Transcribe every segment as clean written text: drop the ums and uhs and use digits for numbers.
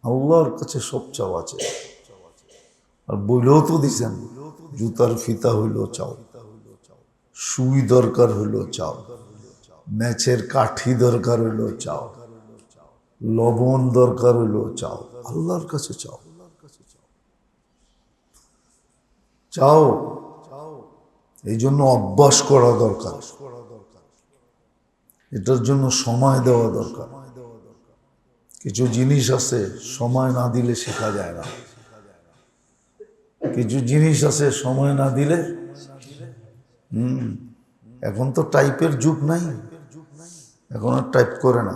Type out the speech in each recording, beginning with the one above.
আল্লাহর কাছে সব চাওয়া আছে। আর বইলেও তো দিছেন, জুতার ফিতা হইলেও চাও, সুই দরকার হইলেও চাও, ম্যাচের কাঠি দরকার হইলেও চাও, লবণ দরকার হইলেও চাও, আল্লাহর কাছে চাও। চাও, এই জন্য অভ্যাস করা দরকার, এটার জন্য সময় দেওয়া দরকার। কিছু জিনিস আছে সময় না দিলে শেখা যায় না, কিছু জিনিস আছে সময় না দিলে এখন তো টাইপের যুগ নাই, এখন আর টাইপ করে না,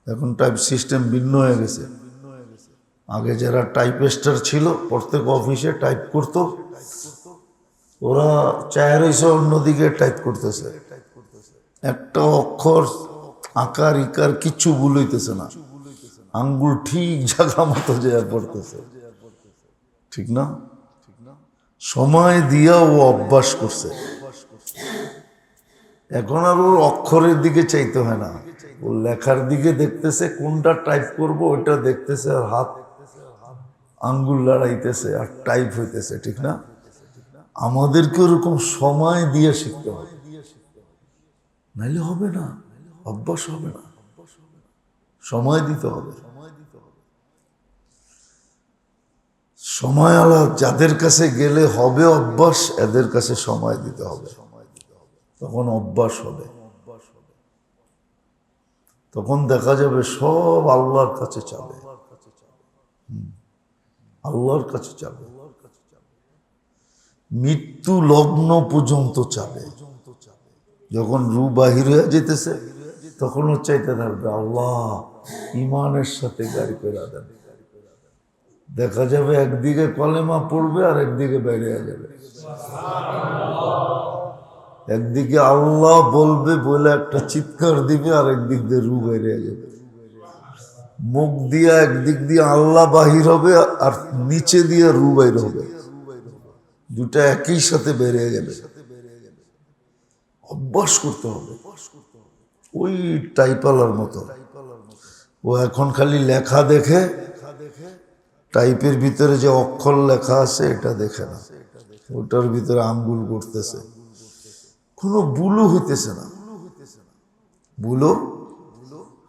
এখন টাইপ সিস্টেম ভিন্ন হয়ে গেছে। আগে যারা টাইপিস্টার ছিল প্রত্যেক অফিসে টাইপ করতো, ওরা চায়ের হয়েছে অন্যদিকে টাইপ করতেছে, একটা অক্ষর আকার ইকার কিচ্ছু ভুল হইতেছে না, আঙ্গুল ঠিক জায়গা মতো যায় পড়তেছে, ঠিক না? সময় দিয়া ও অভ্যাস করছে, এখন আর ওর অক্ষরের দিকে চাইতে হয় না, ও লেখার দিকে দেখতেছে, কোনটা টাইপ করব ওটা দেখতেছে, আর হাত আঙ্গুল লড়াইতেছে আর টাইপ হইতেছে, ঠিক না? আমাদেরকে ওরকম সময় দিয়ে শিখতে হবে, নাইলে হবে না, অভ্যাস হবে না, সময় দিতে হবে। সময় আলা যাদের কাছে গেলে হবে অভ্যাস, এদের কাছে সময় দিতে হবে, তখন অভ্যাস হবে, তখন দেখা যাবে সব আল্লাহর কাছে চাবে, আল্লাহর কাছে চাবে, মৃত্যু লগ্ন পর্যন্ত চাবে। যখন রূহ বাহির হয়ে যেতেছে তখনও চাইতে থাকবে, আল্লাহ ইমানের সাথে গাড়ি করে দেন। দেখা যাবে একদিকে কলেমা পড়বে আর একদিকে বেরিয়ে যাবে, একদিকে আল্লাহ বলবে বলে একটা চিৎকার দিবে, আর একদিক দিয়ে রূহ বেরিয়ে যাবে। মুখ দিয়ে একদিক দিয়ে আল্লাহ বাহির হবে আর নিচে দিয়ে রূহ বাইর হবে, দুটা একই সাথে বেরিয়ে যাবে। অভ্যাস করতে হবে, ওই টাইপালার মতো। ও এখন খালি লেখা দেখে, টাইপের ভিতরে যে অক্ষর লেখা আছে এটা দেখে না, ওটার ভিতরে আঙ্গুল করতেছে, কোনো ভুলও হইতেছে না, ভুলও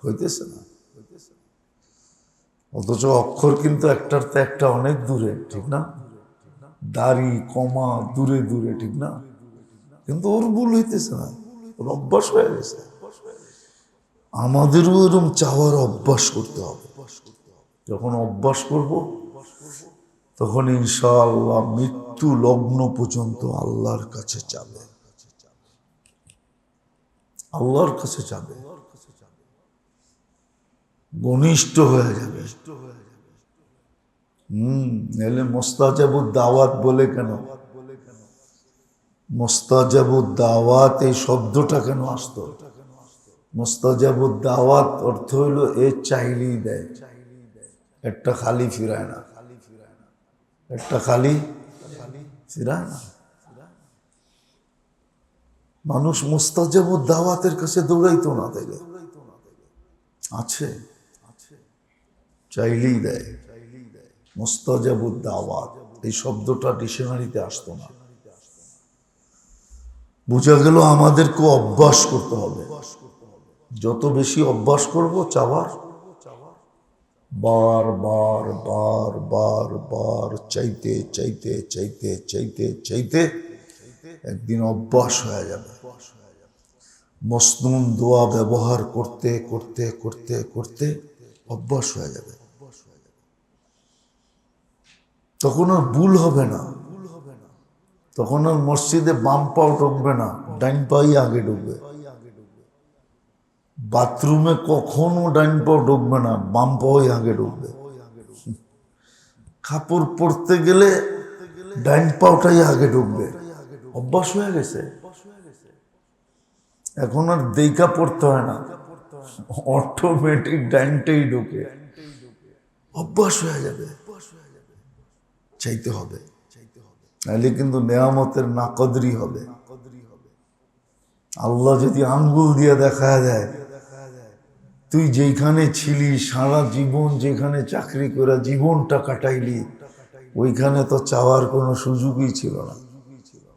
হইতেছে না। অথচ অক্ষর কিন্তু একটার তো একটা অনেক দূরে, ঠিক না? দাড়ি কমা দূরে দূরে, ঠিক না? কিন্তু ওর ভুল হইতেছে না, ওর অভ্যাস হয়ে গেছে। আমাদেরও এরকম চাওয়ার অভ্যাস করতে হবে। যখন অভ্যাস করব তখন ইনশাআল্লাহ মৃত্যু লগ্ন পর্যন্ত আল্লাহর কাছে যাবে, আল্লাহর কাছে যাবে, ঘনিষ্ঠ হয়ে যাবে। এলে মুস্তাজাবুদ দাওয়াত বলে কেন? মুস্তাজাবুদ দাওয়াত এই শব্দটা কেন আসতো? মুস্তাজাবুদ দাওয়াত অর্থ হইল এ চাইলেই দেয়, একটা খালি ফিরায় না, একটা খালি ফিরায় না। মানুষ মুস্তাজাবুদ দাওয়াতের কাছে দৌড়াইতো না, দেখে আছে, চাইলেই দেয়। মুস্তাজাবুদ দাওয়াত এই শব্দটা ডিকশনারিতে আসতো না। বোঝা গেল আমাদেরকে অভ্যাস করতে হবে, যত বেশি অভ্যাস করব চাওয়ার, বার বার বার বার বার চাইতে চাইতে চাইতে চাইতে চাইতে একদিন অভ্যাস হয়ে যাবে। মসনুন দোয়া ব্যবহার করতে করতে করতে করতে অভ্যাস হয়ে যাবে, তখন আর ভুল হবে না, তখন আর মসজিদে বাম পাও ঢুকবে না, ডাইন পাই আগে ঢুকবে। বাথরুমে কখনো ডাইন পাও ঢুকবে না, বাম পাওই আগে ঢুকবে। কাপড় পরতে গেলে ডাইন পাওটাই আগে ঢুকবে, অভ্যাস হয়ে গেছে। এখন আর দেখা পড়তে হয় না, অটোমেটিক ডাইনটাই ঢুকে, অভ্যাস হয়ে যাবে। চাইতে হবে, নাহলে কিন্তু নেয়ামতের নাকদরি হবে। আল্লাহ যদি আঙ্গুল দিয়ে দেখা দেয় তুই যেখানে ছিলি সারা জীবন, যেখানে চাকরি করে জীবনটা কাটাইলি, ওইখানে তো চাওয়ার কোনো সুযোগই ছিল না,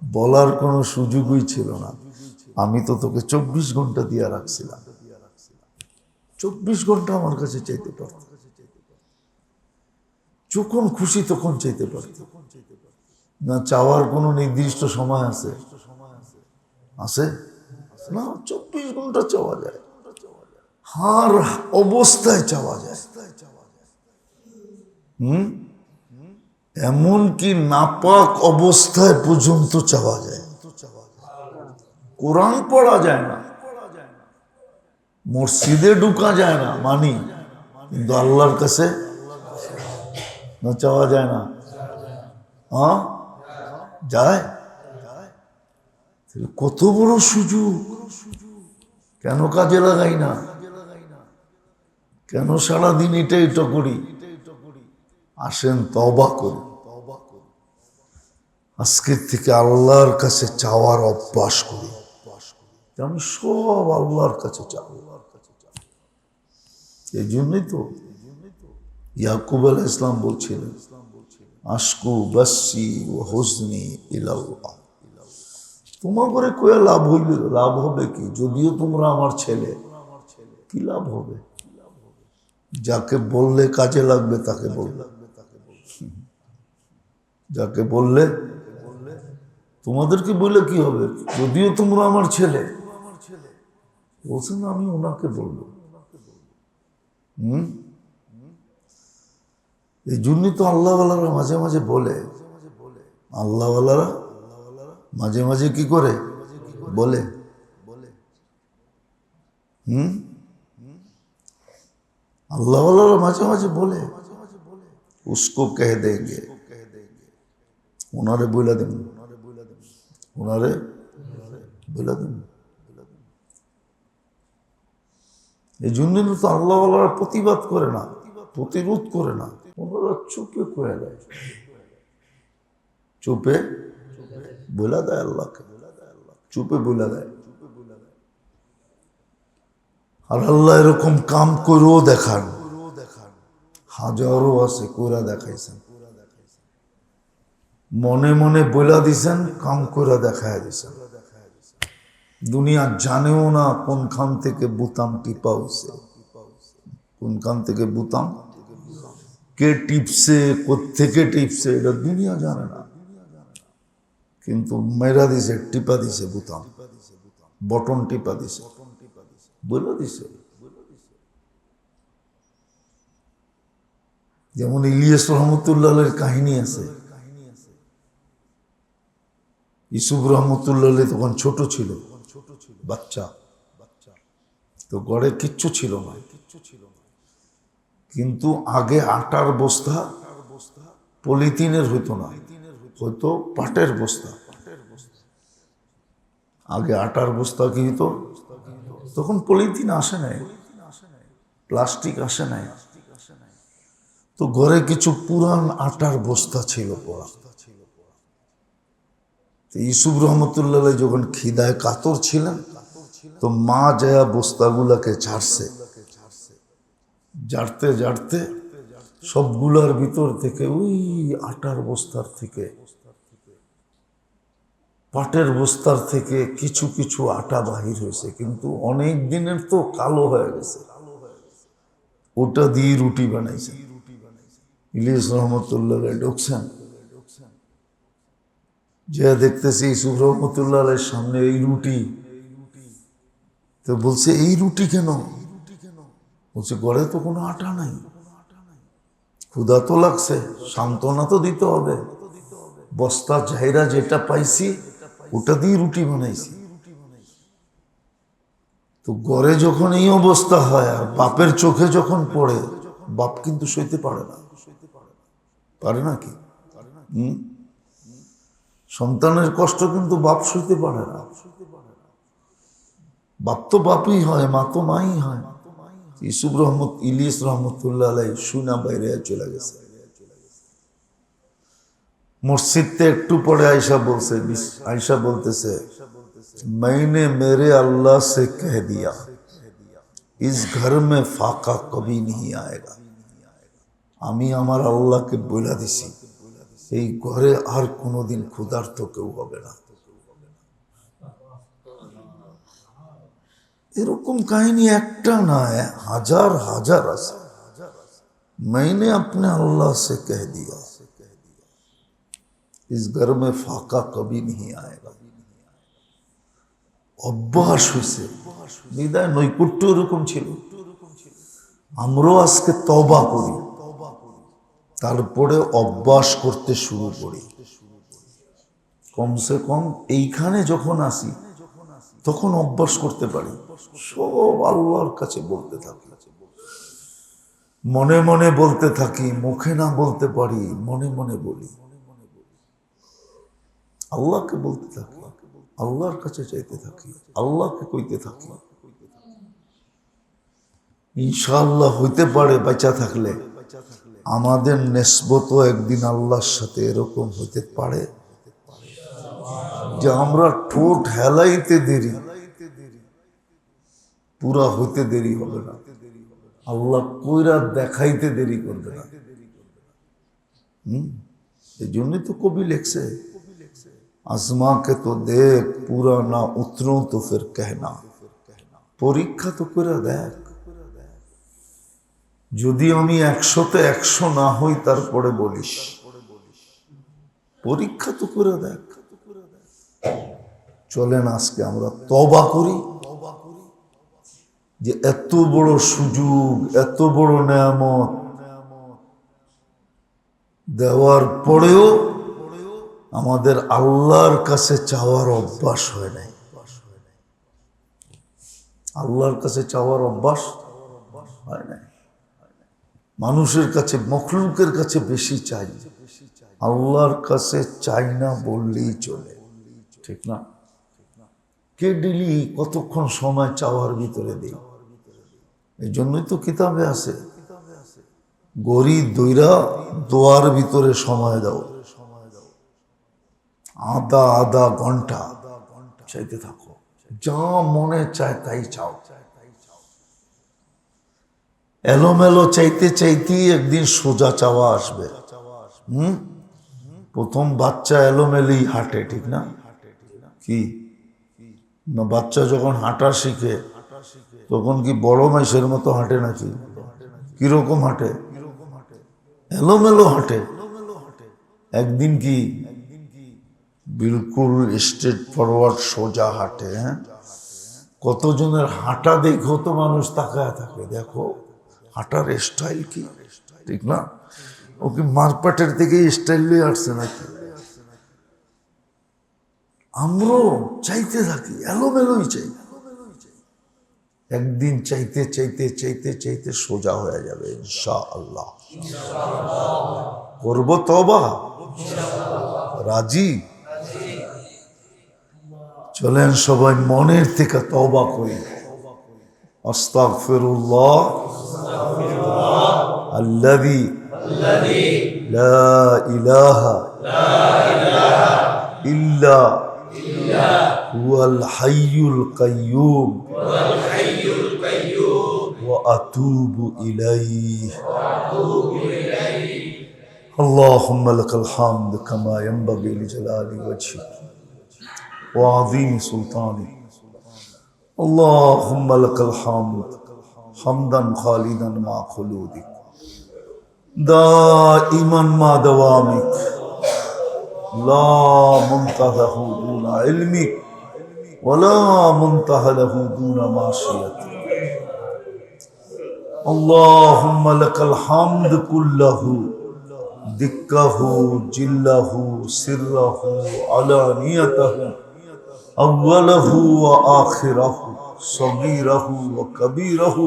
বলার কোনো সুযোগই ছিল না। আমি তো তোকে 24 ঘন্টা দিয়ে রাখছিলাম, 24 ঘন্টা আমার কাছে চাইতে পারত, যখন খুশি তখন চাইতে পারত না। চাওয়ার কোনো নির্দিষ্ট সময় আছে? আছে না। 24 ঘন্টা চাওয়া যায়, হার অবস্থায় চাওয়া যায়। এমনকি নাপাক অবস্থায় পর্যন্ত চাওয়া যায়। কোরআন পড়া যায় না, মসজিদে ঢুকা যায় না মানি, কিন্তু আল্লাহর কাছে না চাওয়া যায় না। হ্যাঁ যায়। কত বড় সুযোগ, কেন কাজে লাগাই না? কেন সারাদিন এটা এটা করি? আসেন তওবা করি, আজকের থেকে আল্লাহর কাছে চাওয়ার অভ্যাস করি। আমি সব আল্লাহর কাছে চাও। এই জন্যই তো ইয়াকুব আলাইহিস সালাম বলছিলেন, আশকু বাসি ও হুজনি ইলাল্লাহ। তোমার করে কয়ে লাভ হইল, লাভ হবে কি? যদিও তোমরা আমার ছেলে, কি লাভ হবে? যাকে বললে কাজে লাগবে তাকে বলবে, যাকে বললে, তোমাদেরকে বললে কি হবে? যদিও তোমরা আমার ছেলে, বলছেন আমি ওনাকে বলবো। এই জন্যই তো আল্লাহওয়ালারা মাঝে মাঝে বলে, আল্লাহওয়ালারা মাঝে মাঝে কি করে বলে, আল্লাহওয়ালারা মাঝে মাঝে বলে, উসকো কহ দেंगे, ওনারে বইলা দেন, ওনারে বইলা দেন। এই জন্য তো আল্লাহওয়ালারা প্রতিবাদ করে না, প্রতিরোধ করে না, ওনারা চুপে করে দেয়, চুপে বইলা দেয় আল্লাহকে, চুপে বইলা দেয়। আর আল্লাহ এরকম কাম করেও দেখান, হাজারো আছে কইরা দেখাইছেন, মনে মনে বইলা দিছেন, কাম কইরা দেখায় দিছেন। দুনিয়া জানেও না কোনখান থেকে বুতাম টিপা হইছে, কোনখান থেকে বুতাম কে টিপছে, কোত্থেকে টিপছে, এটা দুনিয়া জানে না। কিন্তু মেরা দিছে, টিপা দিছে, বুতাম বটন টিপা দিছে, বলে দিছে। যেমন ইলিয়াস রহমতুল্লাহের কাহিনী আছে। ইউসুফ রহমতুল্লাহ তখন ছোট ছিল, বাচ্চা, তো ঘরে কিচ্ছু ছিল না। কিন্তু আগে আটার বস্তা পলিথিনের হইতো না, হয়তো পাটের বস্তা। আগে আটার বস্তা কি হতো, তখন পলিথিন আসে নাই, প্লাস্টিক আসে নাই, তো ঘরে কিছু পুরান আটার বস্তা ছিল পড়া। ইউসুফ রহমতুল্লাহ যখন খিদায় কাতর ছিলেন, তো মা যায়া বস্তাগুলাকে ঝাড়ছে, ঝাড়তে ঝাড়তে সবগুলার ভিতর থেকে ওই আটার বস্তার থেকে, পাটের বস্তার থেকে কিছু কিছু আটা বাহির হয়েছে, কিন্তু অনেক দিনের তো কালো হয়ে গেছে। ওটা দিয়ে রুটি বানাইছে। ইলিয়াস রহমতুল্লাহ ঢুকছেন, যে দেখতেছি ইউসুফ রহমতুল্লাহ সামনে এই রুটি, তো বলছে এই রুটি কেন? বলছে ঘরে তো কোনো আটা নাই, ক্ষুধা তো লাগছে, সান্ত্বনা তো দিতে হবে, বস্তা ঝাইরা যেটা পাইছি ওটা দিয়ে রুটি বানাইছি। তো ঘরে যখন এই অবস্থা হয় আর বাপের চোখে যখন পড়ে, বাপ কিন্তু সইতে পারে না, পারে না কি? সন্তানের কষ্ট কিন্তু বাপ সইতে পারে না। বাপ তো বাপই হয়, মা তো মাই হয়। ইলিয়াস রহমতুল্লাহ আলাই শুনা বাইরে চলে গেছে। মসজিদতে একটু পরে আয়সা বলতেছে, मैंने मेरे अल्लाह से कह दिया इस घर में फाका कभी नहीं आएगा। আমি আমার আল্লাহকে বলে দিছি এই ঘরে আর কোনোদিন ক্ষুধার্ত কেউ হবে না। এরকম কাহিনী একটা না, হাজার হাজার আছে। मैंने अपने अल्लाह से कह दिया इस घर में फाका कभी नहीं आएगा। অভ্যাস হয়েছে বিদায় নৈকট্য এরকম ছিল। আমরাও আজকে তওবা করি, তারপরে অভ্যাস করতে শুরু করি। কমসে কম এইখানে যখন আসি তখন অভ্যাস করতে পারি, সব আল্লাহর কাছে বলতে থাকি, মনে মনে বলতে থাকি, মুখে না বলতে পারি, মনে মনে বলি, আল্লাহকে বলতে থাকি, আল্লাহর কাছে চাইতে থাকি, আল্লাহকে কইতে থাকি। ইনশাআল্লাহ হইতে পারে বাঁচা থাকলে আমাদের নিসবত একদিন আল্লাহর সাথে এরকম হইতে পারে যে আমরা ঠোঁট হেলাইতে দেরি, পুরা হইতে দেরি হবে না, আল্লাহ কইরা দেখাইতে দেরি করবে না। এই জন্যই তো কবি লেখছে आसमां के तो देख पूरा ना उतरूं तो फिर कहना। পরীক্ষা তো করে দেখ, যদি আমি 100-তে 100 না হই তারপরে বলিস, পরীক্ষা তো করে দেখ। চলেন আজকে আমরা তওবা করি যে এত বড় সুযোগ, এত বড় নেয়ামত দেওয়ার পরেও আমাদের আল্লাহর কাছে চাওয়ার অভ্যাস হয় নাই। আল্লাহর কাছে চাওয়ার অভ্যাস হয় নাই। মানুষের কাছে, মখলুকের কাছে বেশি চাই, আল্লাহর কাছে চাই না বললেই চলে, ঠিক না? কে ডেলি কতক্ষণ সময় চাওয়ার ভিতরে দেই? এই জন্যই তো কিতাবে আছে গরি দইরা দোয়ার ভিতরে সময় দাও, আধা আধা ঘন্টা চাইতে থাকো, যা মনে চায় তাই চাও। এলোমেলো চাইতে চাইতেই একদিন সোজা চাওয়া আসবে। প্রথম বাচ্চা এলোমেলেই হাঁটে, ঠিক না? কি না, বাচ্চা যখন হাঁটা শিখে তখন কি বড় মাইসের মতো হাঁটে নাকি? কিরকম হাঁটে? এলোমেলো হাঁটে। একদিন কি বিলকুল স্ট্রেট ফরওয়ার্ড সোজা হাঁটে? কতজনের হাঁটা দেখো তো মানুষ তাকায় থাকে, দেখো হাঁটার স্টাইল কি, ঠিক না? ও কি মারপাটের থেকে স্টাইল নিয়ে আসছে নাকি? আমরাও চাইতে থাকি, এলোমেলোই চাই। একদিন চাইতে চাইতে চাইতে চাইতে সোজা হয়ে যাবে ইনশাআল্লাহ। করব তওবা, রাজি? চলেন সবাই মনের থেকে তওবা করি। আস্তাগফিরুল্লাহ আল্লাযী লা ইলাহা ইল্লা হুয়াল হাইয়ুল কাইয়্যুম ওয়া আতুবু ইলাইহি। আল্লাহুম্মা লাকাল হামদ কামা ইয়ানবাগি লিজালালি ওয়াজহিক وعظيم سلطانك اللهم لك الحمد حمدا خالدا مع خلودك دائما مع دوامك لا منتهى له دون علمك ولا منتهى له دون معصيتك اللهم لك الحمد كله دكه جله سره علانيته أوله وآخره صغيره وكبيره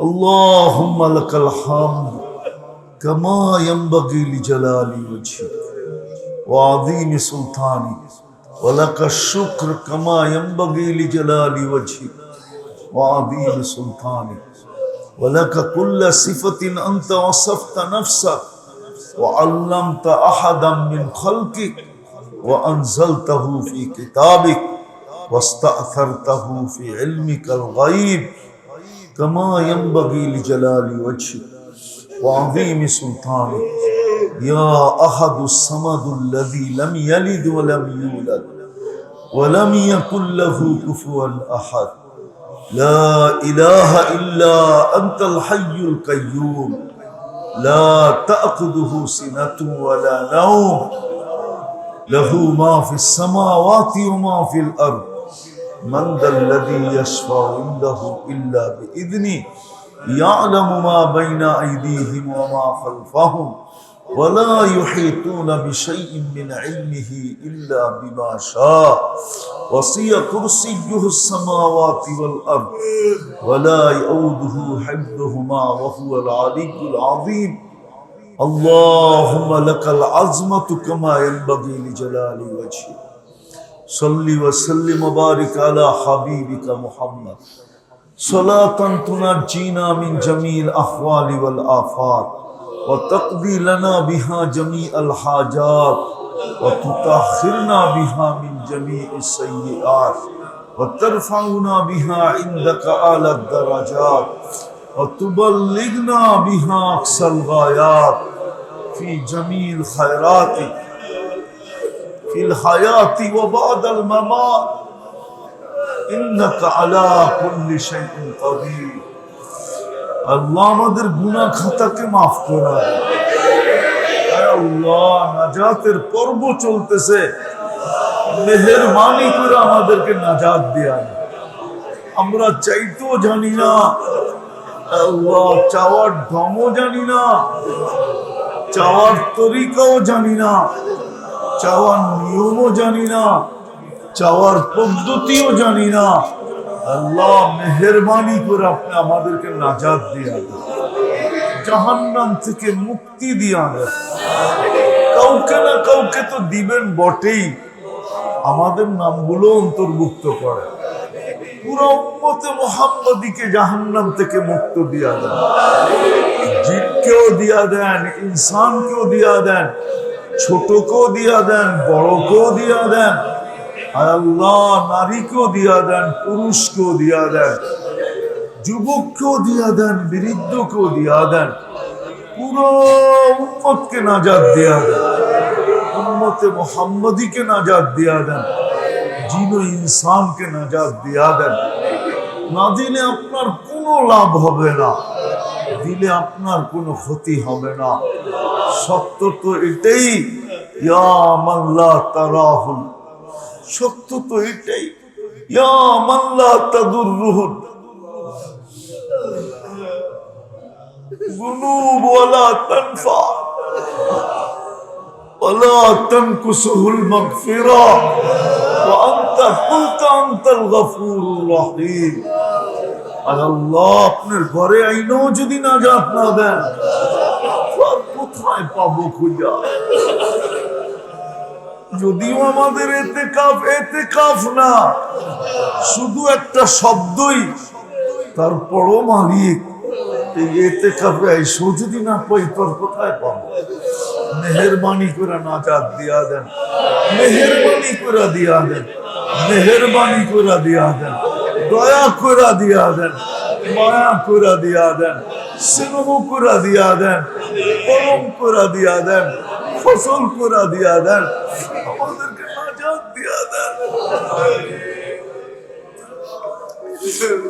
اللهم لك الحمد كما ينبغي لجلال وجهك وعظيم سلطانك ولك الشكر كما ينبغي لجلال وجهك وعظيم سلطانك ولك كل صفة أنت وصفت نفسك وعلمت أحدا من خلقك وأنزلته في كتابك واستأثرته في علمك الغيب كما ينبغي لجلال وجهك وعظيم سلطانك يا أحد الصمد الذي لم يلد ولم يولد ولم يكن له كفوا أحد لا إله إلا أنت الحي القيوم لا تأخذه سنة ولا نوم له ما في السماوات وما في الأرض من ذا الذي يشفع عنده إلا بإذنه يعلم ما بين أيديهم وما خلفهم ولا يحيطون بشيء من علمه إلا بما شاء وسع كرسيه السماوات والأرض ولا يؤوده حفظهما وهو العلي العظيم اللهم لك العظمة كما ينبغي لجلال وجهك صل وسلم وبارك على حبيبك محمد صلاة تنجينا من جميع الأحوال والآفات وتقضي لنا بها جميع الحاجات وتطهرنا بها من جميع السيئات وترفعنا بها عندك أعلى الدرجات وتبلغنا بها أقصى الغايات في جميع الخيرات في الحياة وبعد الممات إنك على كل شيء قدير আল্লাহ আমাদের গুনাহ খাতাকে মাফ করা। আল্লাহ নাজাতের পর্ব চলতেছে, মেহেরবানি করে আমাদেরকে নাজাত দেয়া। আমরা চাইতেও জানি না আল্লাহ, চাওয়ার ঢংও জানি না, চাওয়ার তরিকাও জানি না, চাওয়ার নিয়মও জানি না, চাওয়ার পদ্ধতিও জানি না। আল্লাহ মেহেরবানি করে আপনি আমাদেরকে নাজাত দিয়া দেন, জাহান্নাম থেকে মুক্তি দিয়া দেন। কাউকে না কাউকে তো দিবেন বটেই, আমাদের নামগুলো অন্তর্ভুক্ত করে। পুরো উম্মতে মুহাম্মাদীকে জাহান্নাম থেকে মুক্ত দিয়া দেন, জিনকেও দিয়া দেন, ইনসানকেও দিয়া দেন, ছোটকেও দিয়া দেন, বড়কেও দিয়া দেন। আল্লাহ নারীকেও দিয়া দেন, পুরুষকেও দিয়া দেন, যুবককেও দিয়া দেন, বৃদ্ধকেও দিয়া দেন। পুরো উম্মতকে নাজাত দিয়া দেন, উম্মতে মুহাম্মাদীকে নাজাত দিয়া দেন, জিন ও ইনসানকে নাজাত দিয়া দেন। না দিলে আপনার কোনো লাভ হবে না, দিলে আপনার কোনো ক্ষতি হবে না। সত্য তো এটাই, ইয়া মান লা তারাহুল, সত্য তো এটাই, ইয়া মান লা তাদুররুহু যুনুব ওয়ালা তানফা ওয়ালা তানকুসুহুল মাগফিরা ওয়া আনতা কুনতা আনতাল গফুরুর রহিম। আল্লাহ আপনার ঘরে আইনেও যদি নাজাত না দেন, কোথায় পাবো খুঁজা? যদিও আমাদের এতেকাফ না, শুধু একটা শব্দই, তারপরও মালিক এই এতেকাফে আইসো যদি না পাই, তোর কোথায় পাবো? মেহেরবানি করে নাজাত দিয়া দেন, মেহেরবানি করে দিয়া দেন, মেহেরবানি করে দিয়া দেন, দয়া করে দিয়া দেন, মায়া করে দিয়া দেন, স্নেহ করে দিয়া দেন, করম করে দিয়া দেন, ফসল করে দিয়া দেন, আমাদেরকে নাজাত দিয়া দেন।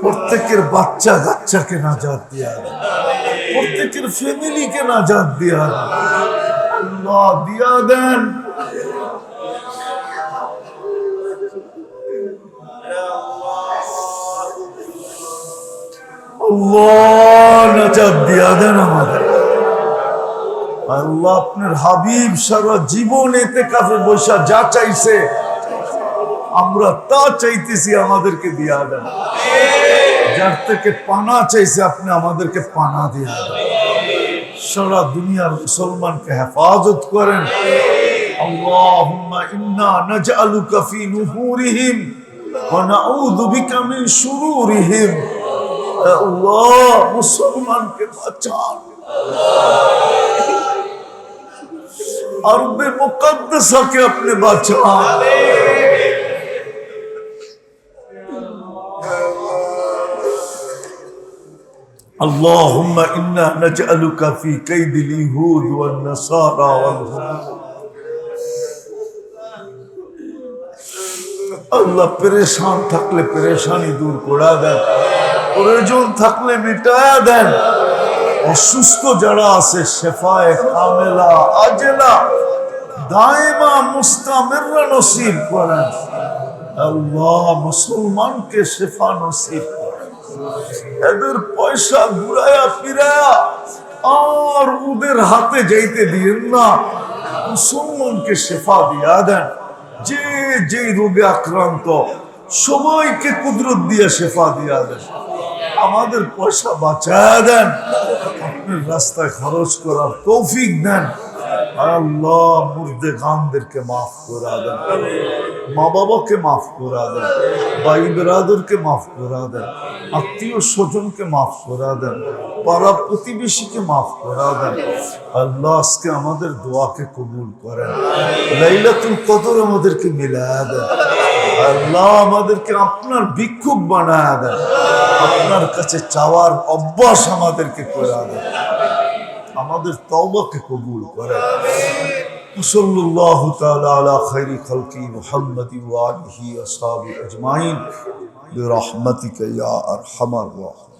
প্রত্যেকের বাচ্চা কাচ্চাকে নাজাত দিয়া দেন, প্রত্যেকের ফ্যামিলিকে নাজাত দিয়া দেন, আল্লাহ দিয়া দেন। আল্লাহ নাজাত দিয়া দেন আমাদের। আল্লাহ আপনার হাবিব সারা জীবন ইতিকাফে বসা যা চাইছে, আমরা তা চাইতেছি, আমাদেরকে দিয়া দেন। যার থেকে পানা চাইছে, আপনি আমাদেরকে পানা দিয়া দেন। সারা দুনিয়ার মুসলমানকে হেফাজত করেন। আল্লাহুম্মা ইন্না নাজআলুকা ফি নুহুরিহিম ওয়া নাউযু বিকা মিন শুরুরিহিম। আল্লাহ মুসলমানকে বাঁচান, আরবে মুকদ্দাসাকে আপনি বাঁচান। اللهم إنا نجعلك في كيد اليهود والنصارى والهنود আল্লাহ পেরেশান থাকলে পেরেশানি দূর করে দেন, প্রয়োজন থাকলে মিটায়া দেন। অসুস্থ যারা আছে শেফায়ে কামেলা আজেলা দায়েমা মুস্তামিররা নসিব করেন। আল্লাহ মুসলমানকে শেফা নসিব করেন। এদের পয়সা ঘুরায়া ফিরায়া আর ওদের হাতে যাইতে দিয়েন না, মুসলমানকে শেফা দিয়া দেন। যে যে রোগে আক্রান্ত সবাইকে কুদরত দিয়ে শেফা দিয়া দেন। আমাদের পয়সা বাঁচায়া দেন, আপনার রাস্তায় খরচ করার তৌফিক দেন। আল্লাহ মুর্দে গানদেরকে মাফ করা দেন, মা বাবাকে মাফ করা দেন, ভাই বেরাদরকে মাফ করা দেন, আত্মীয় স্বজনকে মাফ করা দেন, পাড়া প্রতিবেশীকে মাফ করা দেন। আল্লাহ আজকে আমাদের দোয়াকে কবুল করেন, লাইলাতুল কদর আমাদেরকে মিলায়া দেন। আল্লাহ আমাদেরকে আপনার ভিক্ষুক বানায়া দেন, আপনার কাছে চাওয়ার অভ্যাস আমাদেরকে করা দেন, আমাদের তওবাকে কবুল করেন। সাল্লাল্লাহু তাআলা আলা খায়রি খালকি মুহাম্মাদি ওয়া আলিহি ওয়া সাহবিহি আজমাইন বিরহমাতিকা ইয়া আরহামার রাহিমিন।